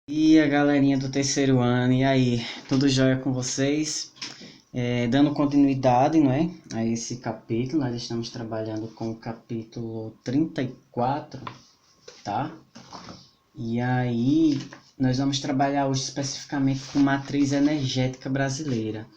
E a galerinha do terceiro ano, e aí, tudo jóia com vocês? Dando continuidade, não é, a esse capítulo, nós estamos trabalhando com o capítulo 34, tá? E aí, nós vamos trabalhar hoje especificamente com matriz energética brasileira.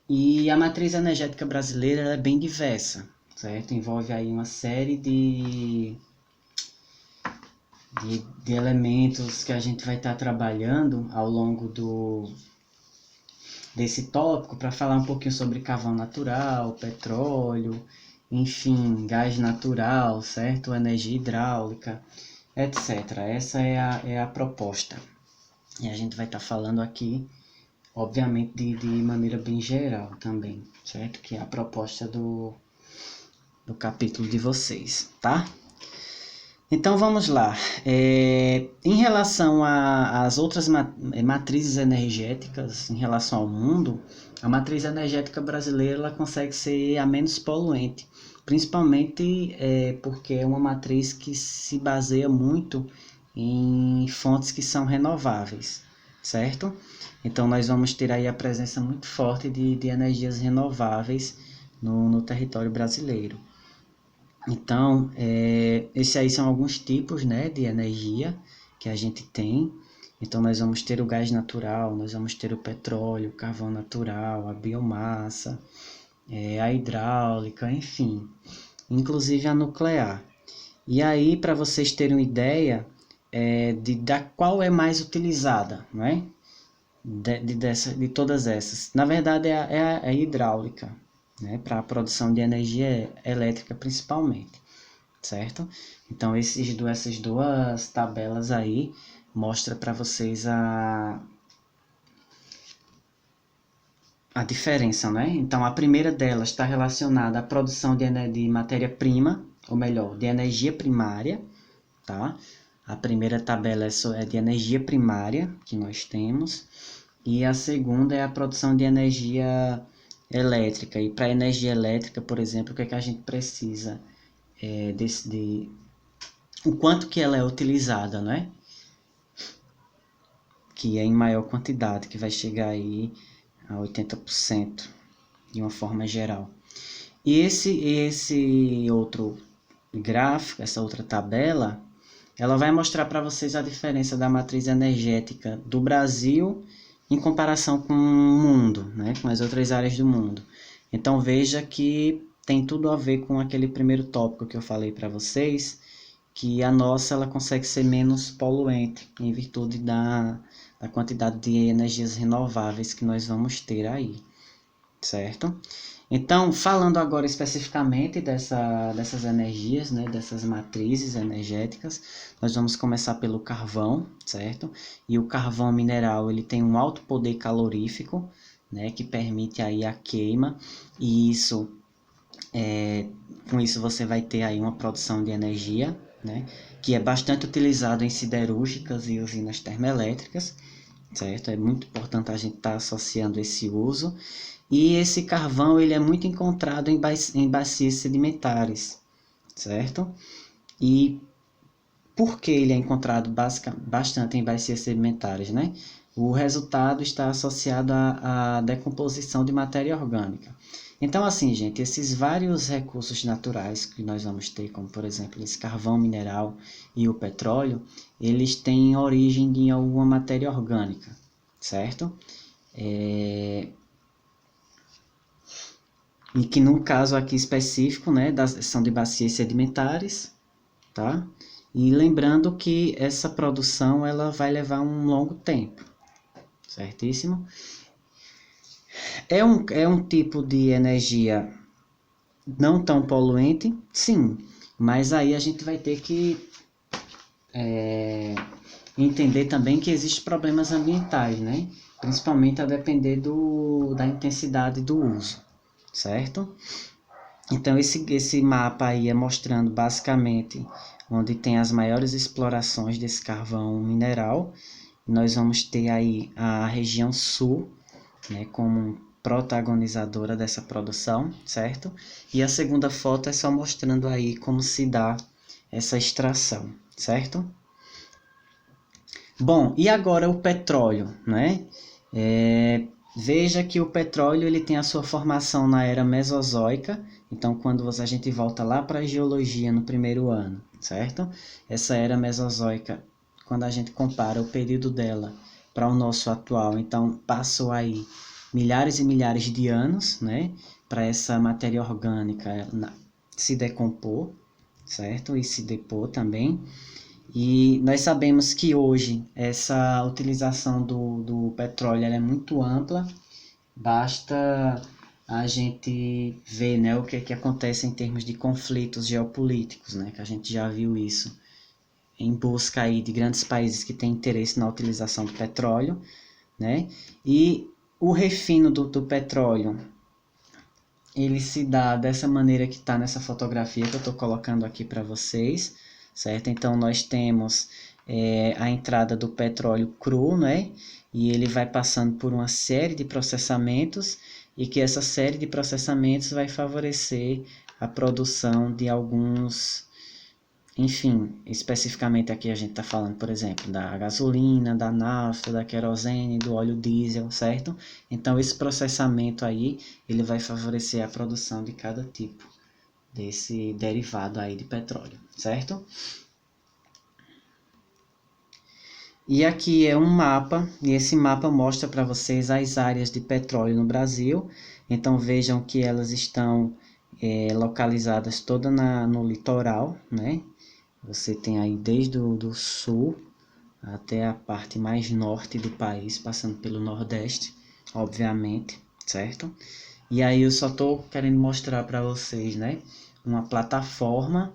E a matriz energética brasileira ela é bem diversa, certo? Envolve aí uma série de elementos que a gente vai estar trabalhando ao longo desse tópico para falar um pouquinho sobre carvão natural, petróleo, enfim, gás natural, certo? Energia hidráulica, etc. Essa é a proposta. E a gente vai estar falando aqui, obviamente, de maneira bem geral também, certo? Que é a proposta do capítulo de vocês, tá? Então vamos lá. Em relação às outras matrizes energéticas, em relação ao mundo, a matriz energética brasileira ela consegue ser a menos poluente, principalmente porque é uma matriz que se baseia muito em fontes que são renováveis, certo? Então nós vamos ter aí a presença muito forte de energias renováveis no território brasileiro. Então, esses aí são alguns tipos, né, de energia que a gente tem. Então, nós vamos ter o gás natural, nós vamos ter o petróleo, o carvão natural, a biomassa, a hidráulica, enfim, inclusive a nuclear. E aí, para vocês terem uma ideia da qual é mais utilizada, não é? De todas essas. Na verdade, é a hidráulica, né, para a produção de energia elétrica principalmente, certo? Então essas duas tabelas aí mostra para vocês a diferença, né? Então a primeira delas está relacionada à produção de matéria-prima, ou melhor, de energia primária, tá? A primeira tabela é de energia primária que nós temos e a segunda é a produção de energia elétrica. E para energia elétrica, por exemplo, o que é que a gente precisa? O quanto que ela é utilizada, né? Que é em maior quantidade, que vai chegar aí a 80% de uma forma geral. E esse outro gráfico, essa outra tabela, ela vai mostrar para vocês a diferença da matriz energética do Brasil em comparação com o mundo, né? Com as outras áreas do mundo. Então veja que tem tudo a ver com aquele primeiro tópico que eu falei para vocês, que a nossa ela consegue ser menos poluente em virtude da quantidade de energias renováveis que nós vamos ter aí, certo? Então, falando agora especificamente dessas energias, né, dessas matrizes energéticas, nós vamos começar pelo carvão, certo? E o carvão mineral ele tem um alto poder calorífico, né, que permite aí a queima, e com isso você vai ter aí uma produção de energia, né, que é bastante utilizado em siderúrgicas e usinas termoelétricas, certo? É muito importante a gente estar associando esse uso. E esse carvão ele é muito encontrado em bacias sedimentares, certo? E por que ele é encontrado bastante em bacias sedimentares, né? O resultado está associado à decomposição de matéria orgânica. Então, assim, gente, esses vários recursos naturais que nós vamos ter, como por exemplo esse carvão mineral e o petróleo, eles têm origem em alguma matéria orgânica, certo? E que no caso aqui específico, né, são de bacias sedimentares, tá? E lembrando que essa produção ela vai levar um longo tempo, certíssimo? É um tipo de energia não tão poluente, sim, mas aí a gente vai ter que entender também que existem problemas ambientais, né? Principalmente a depender da intensidade do uso, certo? Então esse mapa aí é mostrando basicamente onde tem as maiores explorações desse carvão mineral. Nós vamos ter aí a região sul, né, como protagonizadora dessa produção, certo? E a segunda foto é só mostrando aí como se dá essa extração, certo? Bom, e agora o petróleo, né? Veja que o petróleo ele tem a sua formação na era Mesozoica. Então, quando a gente volta lá para a geologia no primeiro ano, certo? Essa era Mesozoica, quando a gente compara o período dela para o nosso atual, então passou aí milhares e milhares de anos, né? Para essa matéria orgânica se decompor, certo? E se depor também. E nós sabemos que hoje essa utilização do petróleo ela é muito ampla, basta a gente ver, né, o que acontece em termos de conflitos geopolíticos, né, que a gente já viu isso em busca aí de grandes países que têm interesse na utilização do petróleo, né, e o refino do petróleo, ele se dá dessa maneira que está nessa fotografia que eu estou colocando aqui para vocês, certo? Então, nós temos a entrada do petróleo cru, né? E ele vai passando por uma série de processamentos e que essa série de processamentos vai favorecer a produção de alguns, enfim, especificamente aqui a gente está falando, por exemplo, da gasolina, da nafta, da querosene, do óleo diesel, certo? Então, esse processamento aí, ele vai favorecer a produção de cada tipo desse derivado aí de petróleo, certo? E aqui é um mapa, e esse mapa mostra para vocês as áreas de petróleo no Brasil. Então vejam que elas estão localizadas toda no litoral, né? Você tem aí desde o do sul até a parte mais norte do país, passando pelo nordeste, obviamente, certo? E aí eu só estou querendo mostrar para vocês, né? Uma plataforma,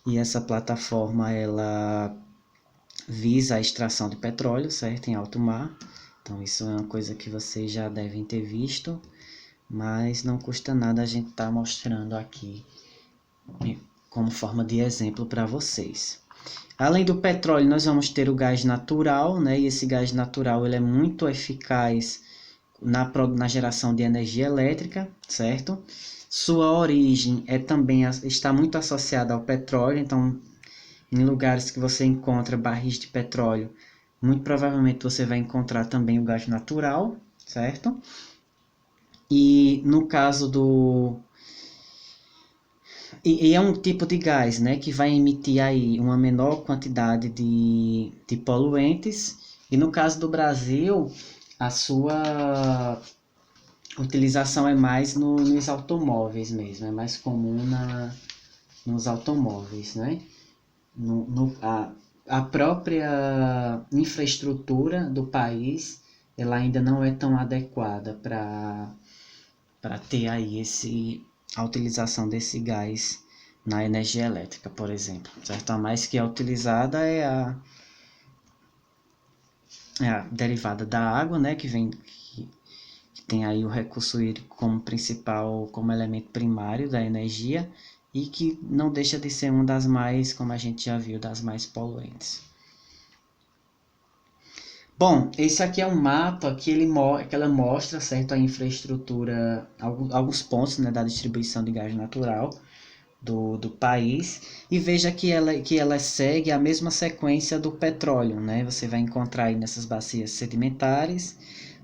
e essa plataforma ela visa a extração de petróleo, certo? Em alto mar. Então isso é uma coisa que vocês já devem ter visto, mas não custa nada a gente estar mostrando aqui como forma de exemplo para vocês. Além do petróleo, nós vamos ter o gás natural, né? E esse gás natural ele é muito eficaz na geração de energia elétrica, certo? Sua origem está muito associada ao petróleo, então em lugares que você encontra barris de petróleo, muito provavelmente você vai encontrar também o gás natural, certo? E no caso E é um tipo de gás, né, que vai emitir aí uma menor quantidade de poluentes. E no caso do Brasil, a sua utilização é mais nos automóveis mesmo, é mais comum nos automóveis, né? A própria infraestrutura do país, ela ainda não é tão adequada para ter aí a utilização desse gás na energia elétrica, por exemplo, certo? A mais que é utilizada é a derivada da água, né, que tem aí o recurso hídrico como principal, como elemento primário da energia e que não deixa de ser uma das mais, como a gente já viu, das mais poluentes. Bom, esse aqui é um mapa que ela mostra, certo, a infraestrutura, alguns pontos, né, da distribuição de gás natural do país, e veja que ela segue a mesma sequência do petróleo, né? Você vai encontrar aí nessas bacias sedimentares,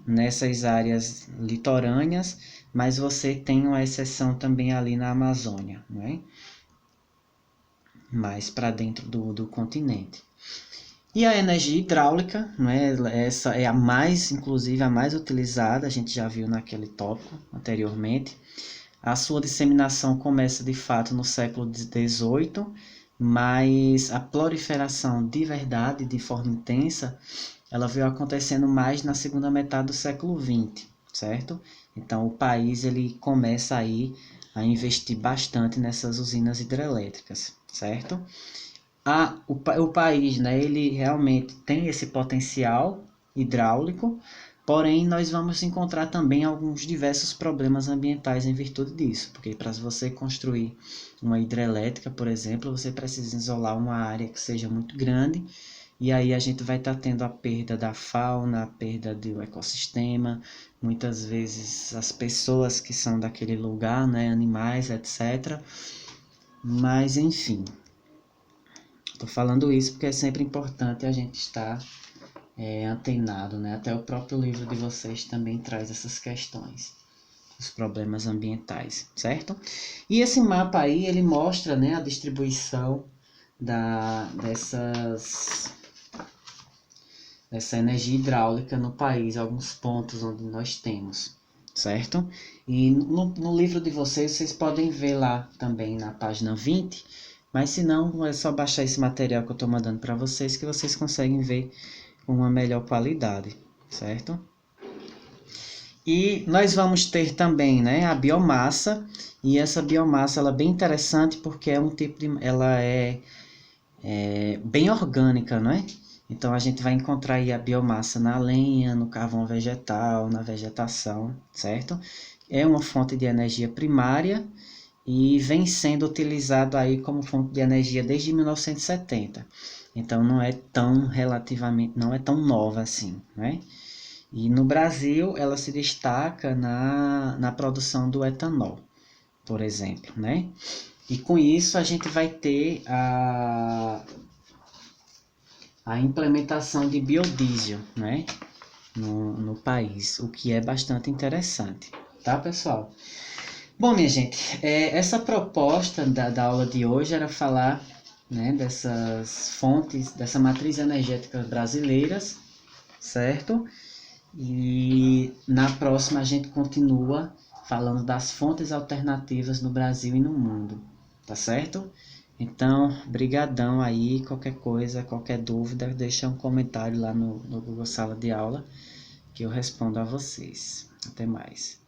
nessas áreas litorâneas, mas você tem uma exceção também ali na Amazônia, né? Mais para dentro do continente. E a energia hidráulica, né, essa é a mais, inclusive a mais utilizada, a gente já viu naquele tópico anteriormente. A sua disseminação começa de fato no século XVIII, mas a proliferação de verdade, de forma intensa, ela veio acontecendo mais na segunda metade do século XX, certo? Então o país ele começa aí a investir bastante nessas usinas hidrelétricas, certo? O país, né, ele realmente tem esse potencial hidráulico, porém nós vamos encontrar também alguns diversos problemas ambientais em virtude disso, porque para você construir uma hidrelétrica, por exemplo, você precisa isolar uma área que seja muito grande, e aí a gente vai estar tendo a perda da fauna, a perda do ecossistema, muitas vezes as pessoas que são daquele lugar, né, animais, etc. Mas enfim, estou falando isso porque é sempre importante a gente estar antenado, né? Até o próprio livro de vocês também traz essas questões, os problemas ambientais, certo? E esse mapa aí, ele mostra, né, a distribuição dessa energia hidráulica no país, alguns pontos onde nós temos, certo? E no livro de vocês podem ver lá também na página 20, mas se não, é só baixar esse material que eu estou mandando para vocês que vocês conseguem ver com uma melhor qualidade, certo? E nós vamos ter também, né, a biomassa, e essa biomassa ela é bem interessante porque é um tipo de, ela é bem orgânica, não é? Então a gente vai encontrar aí a biomassa na lenha, no carvão vegetal, na vegetação, certo? É uma fonte de energia primária e vem sendo utilizado aí como fonte de energia desde 1970. Então não é tão nova assim, né? E no Brasil ela se destaca na produção do etanol, por exemplo, né? E com isso a gente vai ter a implementação de biodiesel, né? No país, o que é bastante interessante, tá, pessoal? Bom, minha gente, essa proposta da aula de hoje era falar, né, dessas fontes, dessa matriz energética brasileiras, certo? E na próxima a gente continua falando das fontes alternativas no Brasil e no mundo, tá certo? Então, brigadão aí, qualquer coisa, qualquer dúvida, deixa um comentário lá no Google Sala de Aula que eu respondo a vocês. Até mais.